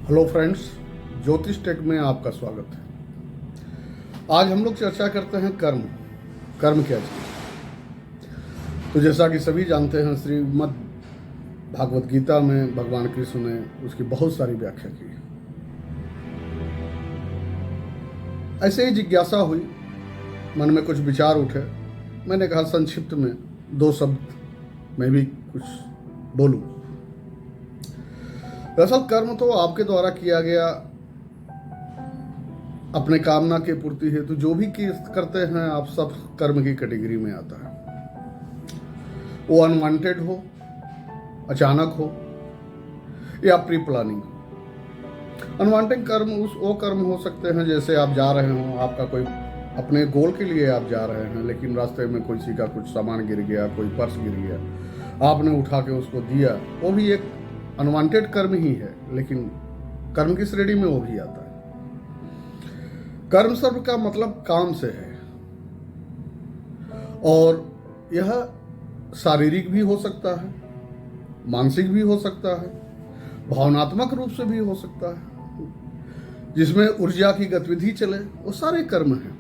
Hello friends, ज्योतिष take में आपका स्वागत है। आज हम लोग चर्चा करते हैं कर्म। कर्म क्या चीज़? तो जैसा कि सभी जानते हैं, श्रीमद् भागवत गीता में भगवान कृष्ण ने उसकी बहुत सारी व्याख्या की। ऐसे ही जिज्ञासा हुई, मन में कुछ विचार उठे। मैंने कहा संक्षिप्त में दो शब्द मैं भी कुछ बोलूं। दरअसल कर्म तो आपके द्वारा किया गया अपने कामना के पूर्ति हेतु जो भी करते हैं आप, सब कर्म की कैटेगरी में आता है। वो अनवांटेड हो, अचानक हो या प्री प्लानिंग हो। अनवांटेड कर्म वो कर्म हो सकते हैं जैसे आप जा रहे हो, आपका कोई अपने गोल के लिए आप जा रहे हैं, लेकिन रास्ते में किसी का कुछ सामान गिर गया, कोई पर्स गिर गया, आपने उठा के उसको दिया, वो भी एक अनवांटेड कर्म ही है, लेकिन कर्म की श्रेणी में वो भी आता है। कर्म शब्द का मतलब काम से है, और यह शारीरिक भी हो सकता है, मानसिक भी हो सकता है, भावनात्मक रूप से भी हो सकता है, जिसमें ऊर्जा की गतिविधि चले, वो सारे कर्म हैं।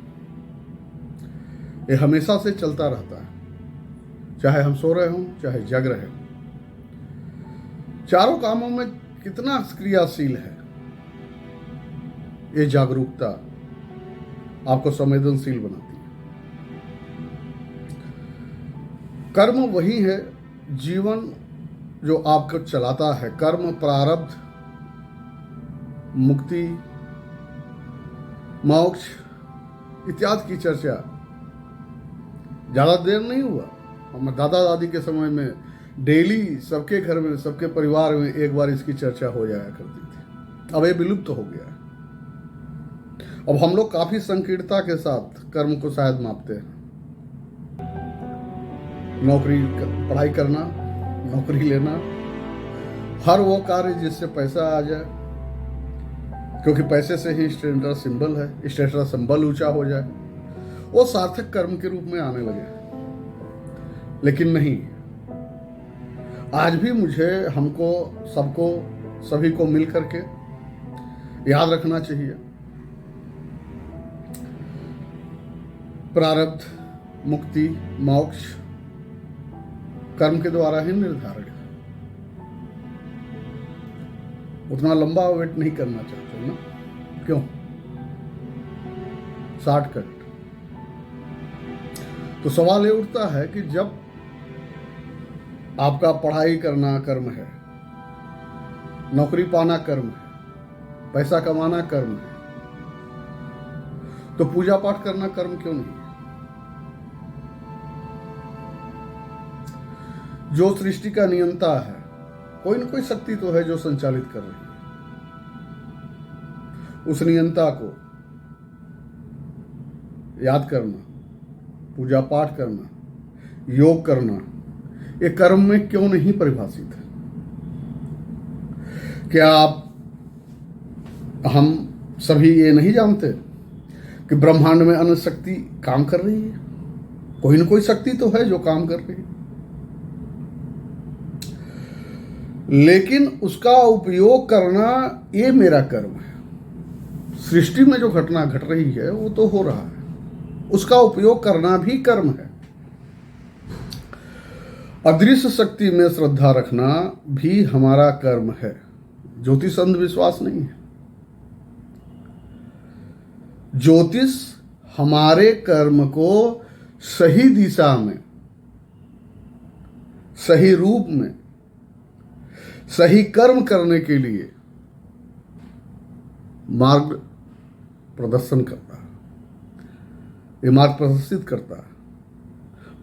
ये हमेशा से चलता रहता है, चाहे हम सो रहे हों, चाहे जग रहे हों। चारों कामों में कितना क्रियाशील है ये जागरूकता आपको संवेदनशील बनाती है। कर्म वही है जीवन जो आपको चलाता है। कर्म, प्रारब्ध, मुक्ति, मोक्ष इत्यादि की चर्चा ज्यादा देर नहीं हुआ, हमारे दादा दादी के समय में डेली सबके घर में, सबके परिवार में एक बार इसकी चर्चा हो जाया करती थी। अब ये विलुप्त हो गया है। अब हम लोग काफी संकीर्णता के साथ कर्म को शायद मापते हैं। नौकरी, पढ़ाई करना, नौकरी लेना, हर वो कार्य जिससे पैसा आ जाए, क्योंकि पैसे से ही स्टेटस सिंबल है, स्टेटस सिंबल ऊंचा हो जाए, वो सार्थक कर्म के रूप में आने लगे। लेकिन नहीं, आज भी मुझे, हमको, सबको, सभी को मिल करके याद रखना चाहिए, प्रारब्ध, मुक्ति, मोक्ष कर्म के द्वारा ही निर्धारित है। उतना लंबा वेट नहीं करना चाहते ना, क्यों? शॉर्टकट। तो सवाल ये उठता है कि जब आपका पढ़ाई करना कर्म है, नौकरी पाना कर्म है, पैसा कमाना कर्म है, तो पूजा पाठ करना कर्म क्यों नहीं? जो सृष्टि का नियंता है, कोई न कोई शक्ति तो है जो संचालित कर रही है। उस नियंता को याद करना, पूजा पाठ करना, योग करना, ये कर्म में क्यों नहीं परिभाषित है? क्या हम सभी ये नहीं जानते कि ब्रह्मांड में अन्य शक्ति काम कर रही है? कोई न कोई शक्ति तो है जो काम कर रही है, लेकिन उसका उपयोग करना ये मेरा कर्म है। सृष्टि में जो घटना घट रही है वो तो हो रहा है, उसका उपयोग करना भी कर्म है। अदृश्य शक्ति में श्रद्धा रखना भी हमारा कर्म है। ज्योतिष अंधविश्वास नहीं है। ज्योतिष हमारे कर्म को सही दिशा में, सही रूप में, सही कर्म करने के लिए मार्ग प्रदर्शन करता है। ये मार्ग प्रदर्शित करता है,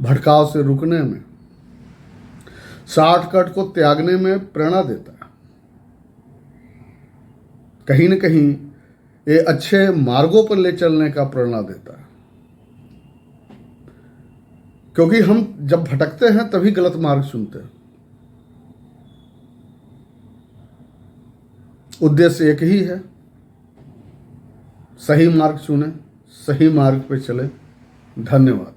भटकाव से रुकने में, शॉर्टकट को त्यागने में प्रेरणा देता है। कहीं न कहीं ये अच्छे मार्गों पर ले चलने का प्रेरणा देता है, क्योंकि हम जब भटकते हैं तभी गलत मार्ग चुनते हैं। उद्देश्य एक ही है, सही मार्ग चुने, सही मार्ग पे चले। धन्यवाद।